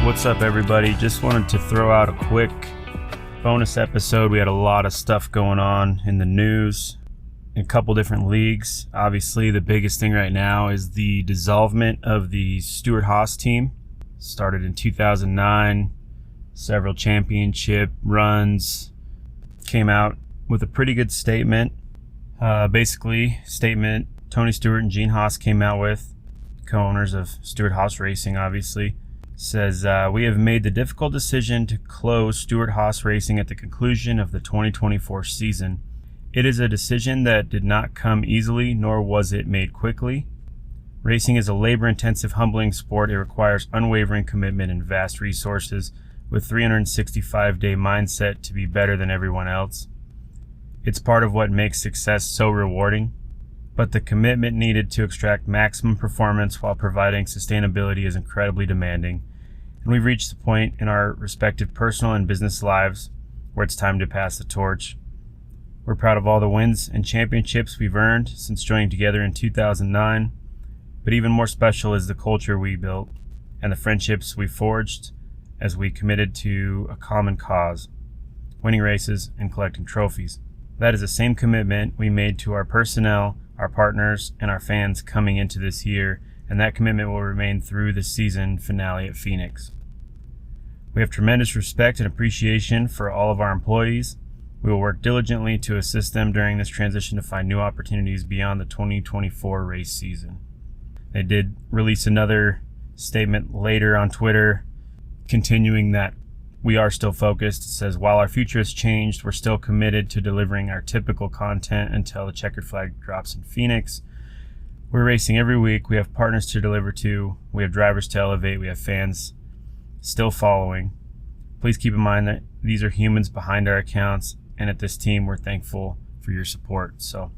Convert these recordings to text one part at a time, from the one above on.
What's up, everybody? Just wanted to throw out a quick bonus episode. We had a lot of stuff going on in the news in a couple different leagues. Obviously, the biggest thing right now is the dissolvement of the Stewart-Haas team. Started in 2009, several championship runs, came out with a pretty good statement. Statement Tony Stewart and Gene Haas came out with, co-owners of Stewart-Haas Racing, obviously. Says, we have made the difficult decision to close Stewart-Haas Racing at the conclusion of the 2024 season. It is a decision that did not come easily, nor was it made quickly. Racing is a labor-intensive, humbling sport. It requires unwavering commitment and vast resources with 365-day mindset to be better than everyone else. It's part of what makes success so rewarding, but the commitment needed to extract maximum performance while providing sustainability is incredibly demanding, and we've reached the point in our respective personal and business lives where it's time to pass the torch. We're proud of all the wins and championships we've earned since joining together in 2009, but even more special is the culture we built and the friendships we forged as we committed to a common cause, winning races and collecting trophies. That is the same commitment we made to our personnel, our partners, and our fans coming into this year, and that commitment will remain through the season finale at Phoenix. We have tremendous respect and appreciation for all of our employees. We will work diligently to assist them during this transition to find new opportunities beyond the 2024 race season. They did release another statement later on Twitter, continuing that we are still focused. It says, while our future has changed, we're still committed to delivering our typical content until the checkered flag drops in Phoenix. We're racing every week. We have partners to deliver to. We have drivers to elevate. We have fans still following. Please keep in mind that these are humans behind our accounts, and at this team, we're thankful for your support. So,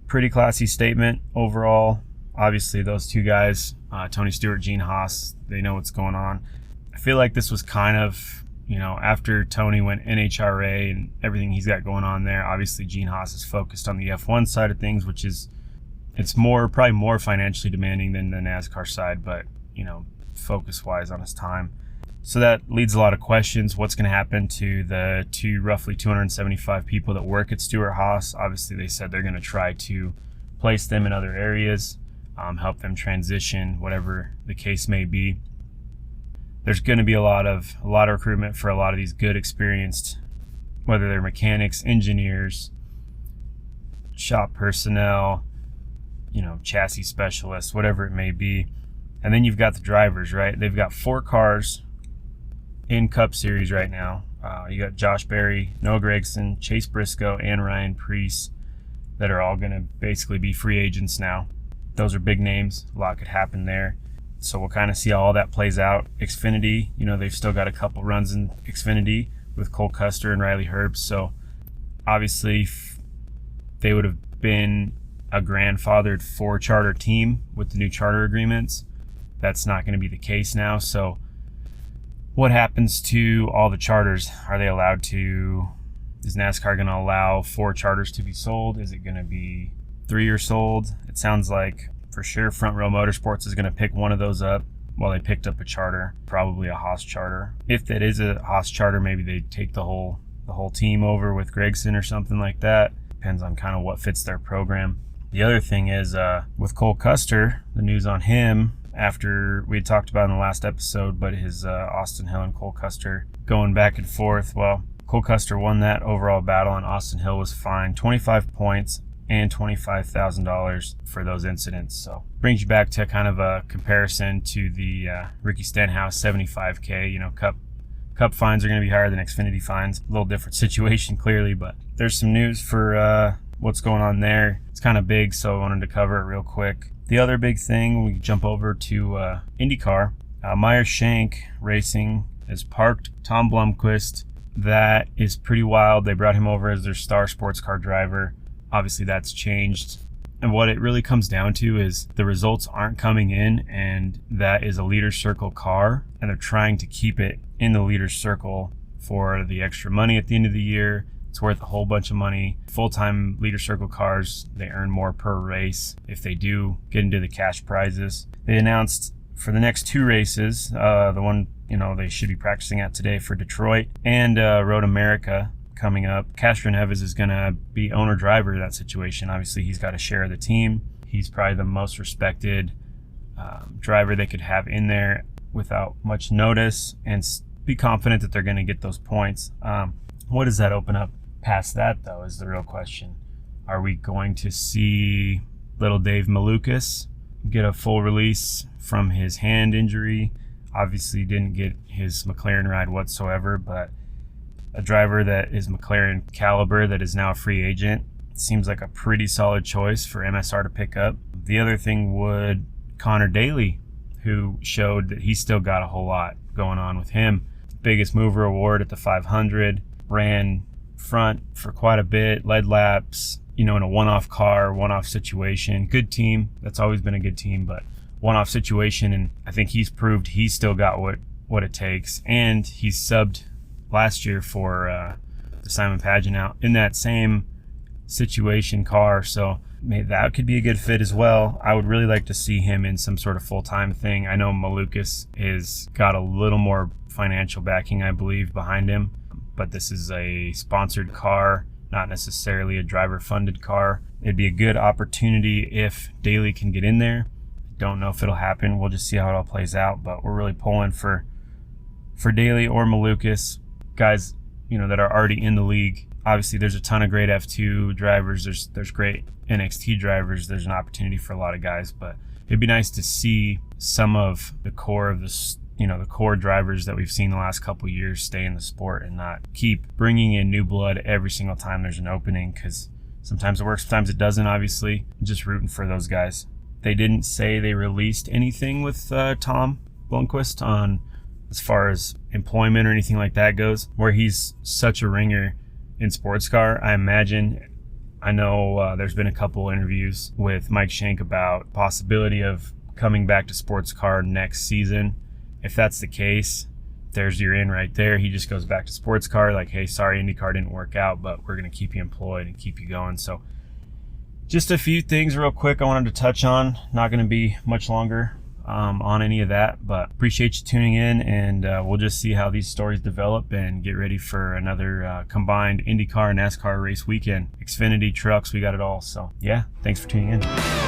pretty classy statement overall. Obviously, those two guys, Tony Stewart, Gene Haas, they know what's going on. I feel like this was kind of, after Tony went NHRA and everything he's got going on there, obviously Gene Haas is focused on the F1 side of things, which is, it's probably more financially demanding than the NASCAR side, but, focus-wise on his time. So that leads a lot of questions. What's going to happen to the roughly 275 people that work at Stewart-Haas? Obviously, they said they're going to try to place them in other areas, help them transition, whatever the case may be. There's going to be a lot of recruitment for a lot of these good, experienced, whether they're mechanics, engineers, shop personnel, chassis specialists, whatever it may be. And then you've got the drivers, right? They've got 4 cars in Cup Series right now. You got Josh Berry, Noah Gragson, Chase Briscoe, and Ryan Preece that are all going to basically be free agents now. Those are big names. A lot could happen there. So we'll kind of see how all that plays out. Xfinity, they've still got a couple runs in Xfinity with Cole Custer and Riley Herbst. So obviously they would have been a grandfathered 4-charter team with the new charter agreements. That's not going to be the case now. So what happens to all the charters? Are they allowed to, is NASCAR going to allow 4 charters to be sold? Is it going to be 3 are sold? It sounds like for sure Front Row Motorsports is going to pick one of those up. Well, they picked up a charter, probably a Haas charter. If that is a Haas charter, maybe they take the whole team over with Gragson or something like that. Depends on kind of what fits their program. The other thing is with Cole Custer, the news on him after we had talked about in the last episode, but his Austin Hill and Cole Custer going back and forth. Well, Cole Custer won that overall battle, and Austin Hill was fined 25 points and $25,000 for those incidents. So brings you back to kind of a comparison to the Ricky Stenhouse 75K. Cup fines are going to be higher than Xfinity fines. A little different situation clearly, but there's some news for what's going on there. It's kind of big, so I wanted to cover it real quick. The other big thing, we jump over to IndyCar. Meyer Shank Racing has parked Tom Blomqvist. That is pretty wild. They brought him over as their star sports car driver. Obviously that's changed. And what it really comes down to is the results aren't coming in, and that is a Leaders Circle car, and they're trying to keep it in the Leaders Circle for the extra money at the end of the year. It's worth a whole bunch of money. Full-time Leaders Circle cars, they earn more per race if they do get into the cash prizes. They announced for the next 2 races, the one they should be practicing at today for Detroit and Road America coming up, Castroneves is going to be owner-driver in that situation. Obviously, he's got a share of the team. He's probably the most respected driver they could have in there without much notice and be confident that they're going to get those points. What does that open up past that, though, is the real question. Are we going to see little Dave Malukas get a full release from his hand injury? Obviously didn't get his McLaren ride whatsoever, but a driver that is McLaren caliber that is now a free agent seems like a pretty solid choice for MSR to pick up. The other thing would Connor Daly, who showed that he's still got a whole lot going on with him. Biggest mover award at the 500, ran front for quite a bit, led laps, in a one-off car, one-off situation. Good team. That's always been a good team, but one-off situation, and I think he's proved he's still got what it takes. And he subbed last year for the Simon Pagenaut in that same situation car, so maybe that could be a good fit as well. I would really like to see him in some sort of full-time thing. I know Malukas is got a little more financial backing, I believe, behind him, but this is a sponsored car, not necessarily a driver-funded car. It'd be a good opportunity if Daly can get in there. Don't know if it'll happen. We'll just see how it all plays out, but we're really pulling for Daly or Malukas, guys, that are already in the league. Obviously, there's a ton of great F2 drivers. There's great NXT drivers. There's an opportunity for a lot of guys, but it'd be nice to see some of the core of this, the core drivers that we've seen the last couple of years stay in the sport and not keep bringing in new blood every single time there's an opening, because sometimes it works, sometimes it doesn't, obviously. Just rooting for those guys. They didn't say they released anything with Tom Blomqvist on as far as employment or anything like that goes, where he's such a ringer in sports car. I know there's been a couple interviews with Mike Shank about possibility of coming back to sports car next season. If that's the case, there's your in right there. He just goes back to sports car, like, hey, sorry, IndyCar didn't work out, but we're going to keep you employed and keep you going. So just a few things real quick I wanted to touch on. Not going to be much longer on any of that, but appreciate you tuning in, and we'll just see how these stories develop and get ready for another combined IndyCar and NASCAR race weekend. Xfinity, trucks, we got it all. So yeah, thanks for tuning in.